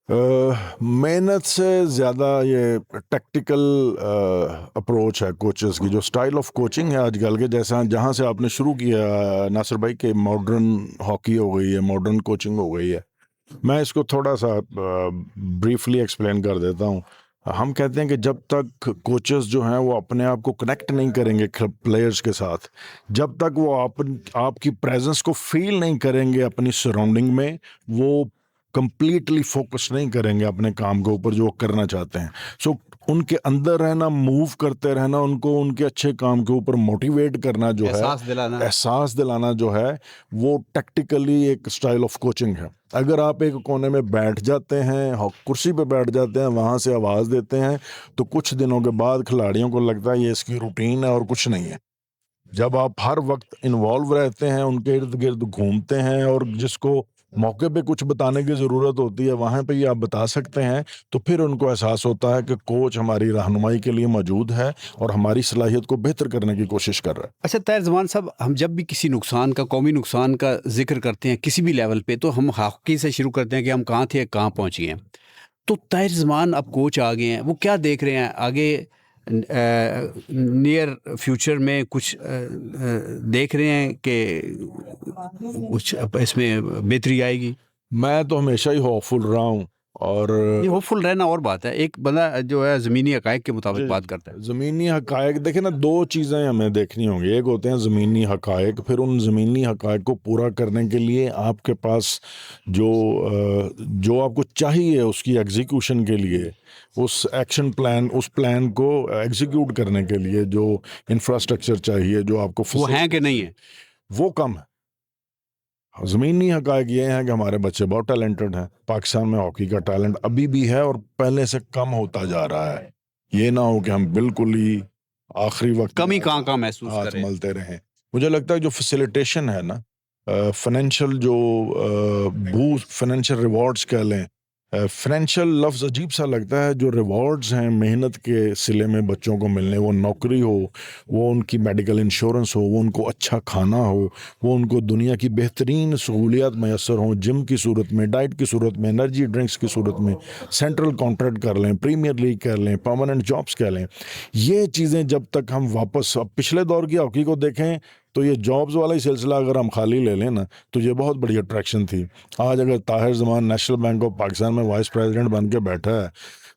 मेहनत से ज़्यादा ये टैक्टिकल अप्रोच है कोचेस की, जो स्टाइल ऑफ कोचिंग है आजकल के, जैसा जहाँ से आपने शुरू किया नासिर भाई, के मॉडर्न हॉकी हो गई है, मॉडर्न कोचिंग हो गई है। मैं इसको थोड़ा सा ब्रीफली एक्सप्लेन कर देता हूँ। हम कहते हैं कि जब तक कोचेस जो हैं वो अपने आप को कनेक्ट नहीं करेंगे प्लेयर्स के साथ, जब तक वो आपकी प्रेजेंस को फील नहीं करेंगे अपनी सराउंडिंग में, वो कंप्लीटली फोकस नहीं करेंगे अपने काम के ऊपर जो वो करना चाहते हैं। सो उनके अंदर रहना, मूव करते रहना, उनको उनके अच्छे काम के ऊपर मोटिवेट करना जो है, एहसास दिलाना जो है, वो टैक्टिकली एक स्टाइल ऑफ कोचिंग है। अगर आप एक कोने में बैठ जाते हैं, कुर्सी पे बैठ जाते हैं, वहाँ से आवाज़ देते हैं, तो कुछ दिनों के बाद खिलाड़ियों को लगता है ये इसकी रूटीन है और कुछ नहीं है। जब आप हर वक्त इन्वॉल्व रहते हैं, उनके इर्द गिर्द घूमते हैं, और जिसको मौके पे कुछ बताने की ज़रूरत होती है वहाँ पे ही आप बता सकते हैं, तो फिर उनको एहसास होता है कि कोच हमारी रहनुमाई के लिए मौजूद है और हमारी सलाहियत को बेहतर करने की कोशिश कर रहा है। अच्छा ताहिर ज़मान साहब, हम जब भी किसी नुकसान का, कौमी नुकसान का जिक्र करते हैं किसी भी लेवल पे, तो हम हॉकी से शुरू करते हैं कि हम कहाँ थे, कहाँ पहुँचे हैं। तो ताहिर ज़मान अब कोच आ गए हैं, वो क्या देख रहे हैं आगे नियर फ्यूचर में? कुछ देख रहे हैं कि कुछ इसमें बेहतरी आएगी? मैं तो हमेशा ही होपफुल रहा हूँ, और ये होपफुल रहना और बात है, एक बंदा जो है ज़मीनी हक़ाइक़ के मुताबिक बात करता है। ज़मीनी हक़ाइक़ देखिए ना, दो चीज़ें हमें देखनी होंगी। एक होते हैं ज़मीनी हक़ाइक़, फिर उन ज़मीनी हक़ाइक़ को पूरा करने के लिए आपके पास जो आपको चाहिए उसकी एग्जीक्यूशन के लिए, उस एक्शन प्लान, उस प्लान को एग्जीक्यूट करने के लिए जो इंफ्रास्ट्रक्चर चाहिए, जो आपको वो हैं कि नहीं है? वो कम है। ज़मीनी हक़ाइक़ ये हैं कि हमारे बच्चे बहुत टैलेंटेड हैं। पाकिस्तान में हॉकी का टैलेंट अभी भी है और पहले से कम होता जा रहा है। ये ना हो कि हम बिल्कुल ही आखिरी वक्त कमी कहाँ-कहाँ महसूस हाथ कर रहे हैं? मलते रहें। मुझे लगता है जो फैसिलिटेशन है ना, फाइनेंशियल जो बूस्ट, फाइनेंशियल रिवॉर्ड्स कह लें, फाइनेंशियल लफ्ज़ अजीब सा लगता है, जो रिवॉर्ड्स हैं मेहनत के सिले में बच्चों को मिलने, वो नौकरी हो, वो उनकी मेडिकल इंश्योरेंस हो, वो उनको अच्छा खाना हो, वो उनको दुनिया की बेहतरीन सहूलियात मैसर हों, जिम की सूरत में, डाइट की सूरत में, एनर्जी ड्रिंक्स की सूरत में, सेंट्रल कॉन्ट्रैक्ट कर लें, प्रीमियर लीग कर लें, परमानेंट जॉब्स कह लें। ये चीज़ें जब तक हम वापस, अब पिछले दौर की हॉकी को देखें तो ये जॉब्स वाला ही सिलसिला अगर हम खाली ले लें ना, तो ये बहुत बड़ी अट्रैक्शन थी। आज अगर ताहिर ज़मान नेशनल बैंक ऑफ पाकिस्तान में वाइस प्रेसिडेंट बन के बैठा है,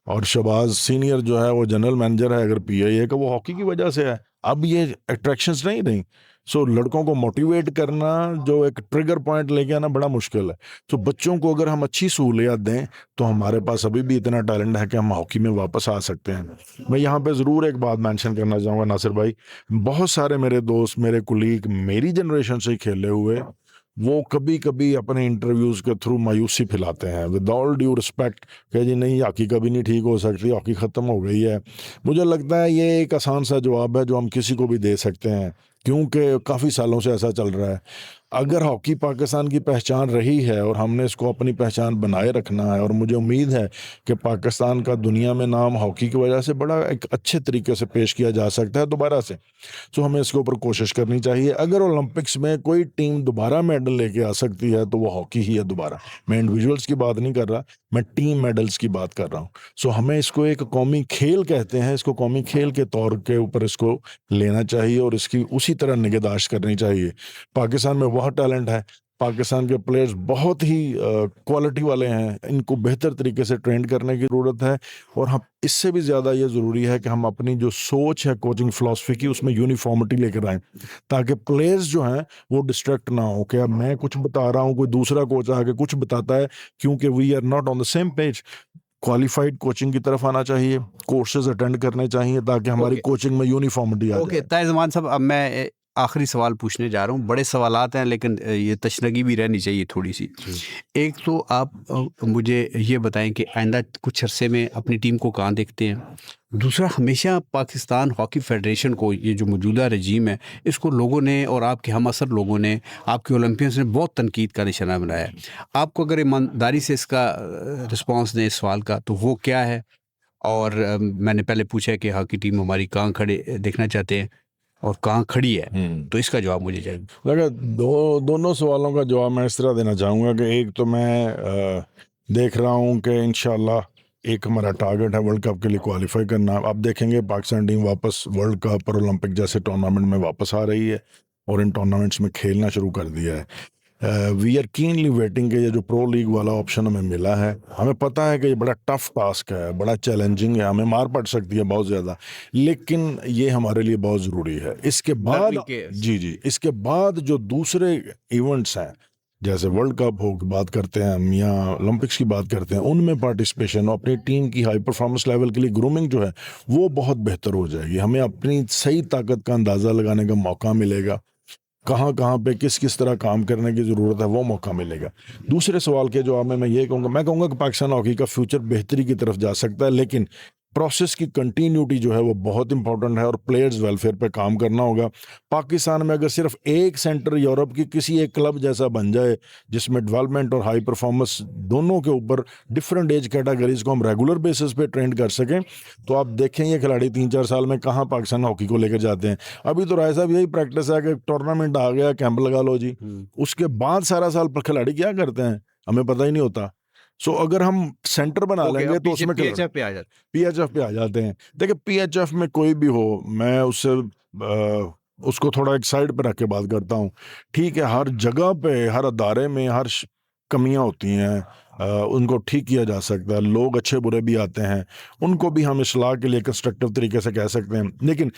और शहबाज सीनियर जो है वो जनरल मैनेजर है अगर पीआईए का, वो हॉकी की वजह से है। अब ये अट्रैक्शंस नहीं रही। सो लड़कों को मोटिवेट करना, जो एक ट्रिगर पॉइंट लेके आना बड़ा मुश्किल है। तो बच्चों को अगर हम अच्छी सहूलियत दें, तो हमारे पास अभी भी इतना टैलेंट है कि हम हॉकी में वापस आ सकते हैं। मैं यहाँ पे ज़रूर एक बात मेंशन करना चाहूँगा नासिर भाई, बहुत सारे मेरे दोस्त, मेरे कुलीग मेरी जनरेशन से ही खेले हुए, वो कभी कभी अपने इंटरव्यूज़ के थ्रू मायूसी फैलाते हैं, विद ऑल ड्यू रिस्पेक्ट, कि जी नहीं, हॉकी कभी नहीं ठीक हो सकती, हॉकी ख़त्म हो गई है। मुझे लगता है ये एक आसान सा जवाब है जो हम किसी को भी दे सकते हैं, क्योंकि काफ़ी सालों से ऐसा चल रहा है। अगर हॉकी पाकिस्तान की पहचान रही है और हमने इसको अपनी पहचान बनाए रखना है, और मुझे उम्मीद है कि पाकिस्तान का दुनिया में नाम हॉकी की वजह से बड़ा एक अच्छे तरीके से पेश किया जा सकता है दोबारा से, तो हमें इसके ऊपर कोशिश करनी चाहिए। अगर ओलंपिक्स में कोई टीम दोबारा मेडल लेके आ सकती है तो वो हॉकी ही है दोबारा। मैं इंडिविजुअल्स की बात नहीं कर रहा, मैं टीम मेडल्स की बात कर रहा हूँ। सो हमें इसको एक कौमी खेल कहते हैं, इसको कौमी खेल के तौर के ऊपर इसको लेना चाहिए और इसकी उसी तरह निगहदाश्त करनी चाहिए। पाकिस्तान में बहुत टैलेंट है, पाकिस्तान के प्लेयर्स बहुत ही क्वालिटी वाले हैं, इनको बेहतर तरीके से ट्रेन करने की ज़रूरत है। और हम इससे भी ज़्यादा ये ज़रूरी है कि हम अपनी जो सोच है कोचिंग फ़िलासफ़ी की, उसमें यूनिफॉर्मिटी लेकर आएँ, ताकि प्लेयर्स जो हैं वो डिस्ट्रैक्ट ना हो कि अब मैं कुछ बता रहा हूँ, कोई दूसरा कोच आके कुछ बताता है, क्योंकि we are not on the same page. Qualified coaching की तरफ आना चाहिए, कोर्सेज अटेंड करने चाहिए, ताकि हमारी कोचिंग में यूनिफॉर्मिटी आ जाए। ताहिर ज़मान साहब, अब मैं आखिरी सवाल पूछने जा रहा हूँ। बड़े सवालात हैं, लेकिन ये तशनगी भी रहनी चाहिए थोड़ी सी। एक तो आप मुझे ये बताएं कि आइंदा कुछ अरसे में अपनी टीम को कहाँ देखते हैं? दूसरा, हमेशा पाकिस्तान हॉकी फेडरेशन को, ये जो मौजूदा रजीम है, इसको लोगों ने और आपके हम असर लोगों ने, आपके ओलंपियंस ने बहुत तनकीद का निशाना बनाया है। आपको अगर ईमानदारी से इसका रिस्पॉन्स दें इस सवाल का, तो वो क्या है? और मैंने पहले पूछा कि हॉकी टीम हमारी कहाँ खड़े देखना चाहते हैं और कहाँ खड़ी है, तो इसका जवाब मुझे चाहिए। देखिए, दोनों सवालों का जवाब मैं इस तरह देना चाहूँगा कि एक तो मैं देख रहा हूँ कि इंशाल्लाह एक हमारा टारगेट है वर्ल्ड कप के लिए क्वालिफाई करना। आप देखेंगे पाकिस्तान टीम वापस वर्ल्ड कप और ओलंपिक जैसे टूर्नामेंट में वापस आ रही है और इन टूर्नामेंट्स में खेलना शुरू कर दिया है। वी आर कीनली वेटिंग कि ये जो प्रो लीग वाला ऑप्शन हमें मिला है, हमें पता है कि ये बड़ा टफ टास्क है, बड़ा चैलेंजिंग है, हमें मार पड़ सकती है बहुत ज़्यादा, लेकिन ये हमारे लिए बहुत ज़रूरी है। इसके बाद लर्निंग के जी इसके बाद जो दूसरे इवेंट्स हैं जैसे वर्ल्ड कप हो की बात करते हैं हम या ओलंपिक्स की बात करते हैं, उनमें पार्टिसिपेशन और अपनी टीम की हाई परफॉर्मेंस लेवल के लिए ग्रूमिंग जो है वो बहुत बेहतर हो जाएगी। हमें अपनी सही ताकत का अंदाज़ा लगाने का मौका मिलेगा, कहाँ कहाँ पे किस किस तरह काम करने की ज़रूरत है वो मौका मिलेगा। दूसरे सवाल के जवाब में मैं ये कहूँगा, मैं कहूँगा कि पाकिस्तान हॉकी का फ्यूचर बेहतरी की तरफ जा सकता है, लेकिन प्रोसेस की कंटिन्यूटी जो है वो बहुत इंपॉर्टेंट है और प्लेयर्स वेलफेयर पे काम करना होगा। पाकिस्तान में अगर सिर्फ एक सेंटर यूरोप की किसी एक क्लब जैसा बन जाए जिसमें डेवलपमेंट और हाई परफॉर्मेंस दोनों के ऊपर डिफरेंट एज कैटेगरीज को हम रेगुलर बेसिस पे ट्रेंड कर सकें, तो आप देखें ये खिलाड़ी 3-4 साल में कहाँ पाकिस्तान हॉकी को लेकर जाते हैं। अभी तो राय साहब यही प्रैक्टिस है कि टूर्नामेंट आ गया, कैंप लगा लो जी, उसके बाद सारा साल पर खिलाड़ी क्या करते हैं हमें पता ही नहीं होता। सो अगर हम सेंटर बना लेंगे तो उसमें पीएचएफ पे आ जाते पीएचएफ पे आ जाते हैं। देखिए पीएचएफ में कोई भी हो, मैं उससे उसको थोड़ा एक साइड पे रख के बात करता हूँ। ठीक है, हर जगह पे हर अदारे में कमियां होती हैं, उनको ठीक किया जा सकता है। लोग अच्छे बुरे भी आते हैं, उनको भी हम इस्लाह के लिए कंस्ट्रक्टिव तरीके से कह सकते हैं, लेकिन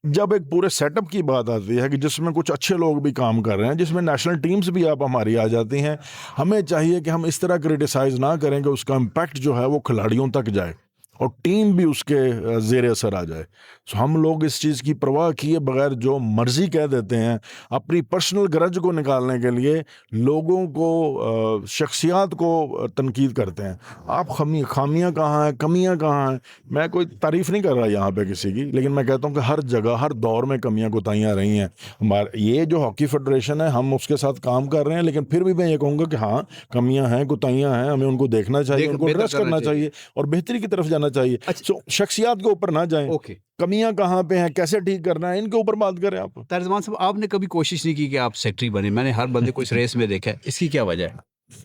जब एक पूरे सेटअप की बात आती है कि जिसमें कुछ अच्छे लोग भी काम कर रहे हैं, जिसमें नेशनल टीम्स भी आप हमारी आ जाती हैं, हमें चाहिए कि हम इस तरह क्रिटिसाइज ना करें कि उसका इम्पैक्ट जो है वो खिलाड़ियों तक जाए और टीम भी उसके ज़ेर असर आ जाए। सो हम लोग इस चीज़ की परवाह किए बगैर जो मर्जी कह देते हैं, अपनी पर्सनल गरज को निकालने के लिए लोगों को, शख्सियात को तनकीद करते हैं। आप खामियां कहाँ हैं, कमियां कहाँ हैं? मैं कोई तारीफ नहीं कर रहा यहाँ पे किसी की, लेकिन मैं कहता हूँ कि हर जगह हर दौर में कमियां कोताहियां रही हैं। हमारे ये जो हॉकी फेडरेशन है हम उसके साथ काम कर रहे हैं, लेकिन फिर भी मैं ये कहूँगा कि हाँ कमियां हैं, कोताहियां हैं, हमें उनको देखना चाहिए, उनको बेहतर एड्रेस करना करना चाहिए। चाहिए और बेहतरी की तरफ जाना चाहिए। अच्छा, शख्सियात के ऊपर ना जाएं, ओके। कमियां कहाँ पे हैं, कैसे ठीक करना है, इनके ऊपर बात करें आप। तर्जमान साहब, आपने कभी कोशिश नहीं की कि आप सेक्रेटरी बने? मैंने हर बंदे को इस रेस में देखा है, इसकी क्या वजह है?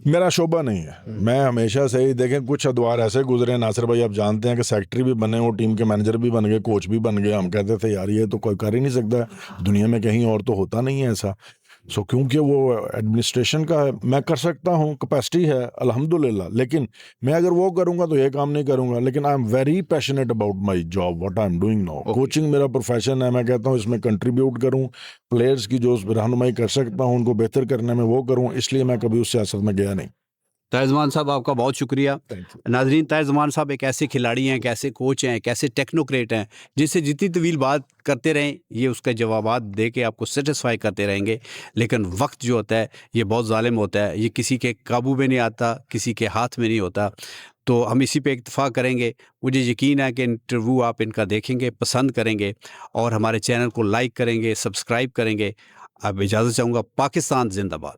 मेरा शोभा नहीं है, मैं हमेशा से ही देखें कुछ अदवार ऐसे गुजरे नासिर भाई, आप जानते हैं कि सेक्रेटरी भी बने, वो टीम के मैनेजर भी बन गए, कोच भी बन गए। हम कहते थे यार ये तो कोई कर ही नहीं सकता, दुनिया में कहीं और तो होता नहीं है ऐसा। सो क्योंकि वो एडमिनिस्ट्रेशन का है, मैं कर सकता हूँ, कैपेसिटी है अल्हम्दुलिल्लाह, लेकिन मैं अगर वो करूँगा तो ये काम नहीं करूँगा। लेकिन I am very passionate about my job, what I am doing now. Coaching मेरा प्रोफेशन है, मैं कहता हूँ इसमें कंट्रीब्यूट करूँ, प्लेयर्स की जो रहनुमाई कर सकता हूँ उनको बेहतर करने में वो करूँ, इसलिए मैं कभी उस सियासत में गया नहीं। तर्जमान साहब, आपका बहुत शुक्रिया। नाजरीन, तर्जमान साहब एक ऐसे खिलाड़ी हैं, एक ऐसे कोच हैं, एक ऐसे टेक्नोक्रेट हैं जिससे जितनी तवील बात करते रहें ये उसका जवाबात दे के आपको सेटिस्फाई करते रहेंगे। लेकिन वक्त जो होता है ये बहुत जालिम होता है, ये किसी के काबू में नहीं आता, किसी के हाथ में नहीं होता। तो हम इसी पे इत्तेफाक करेंगे। मुझे यकीन है कि इंटरव्यू आप इनका देखेंगे, पसंद करेंगे और हमारे चैनल को लाइक करेंगे, सब्सक्राइब करेंगे। अब इजाज़त चाहूँगा। पाकिस्तान जिंदाबाद।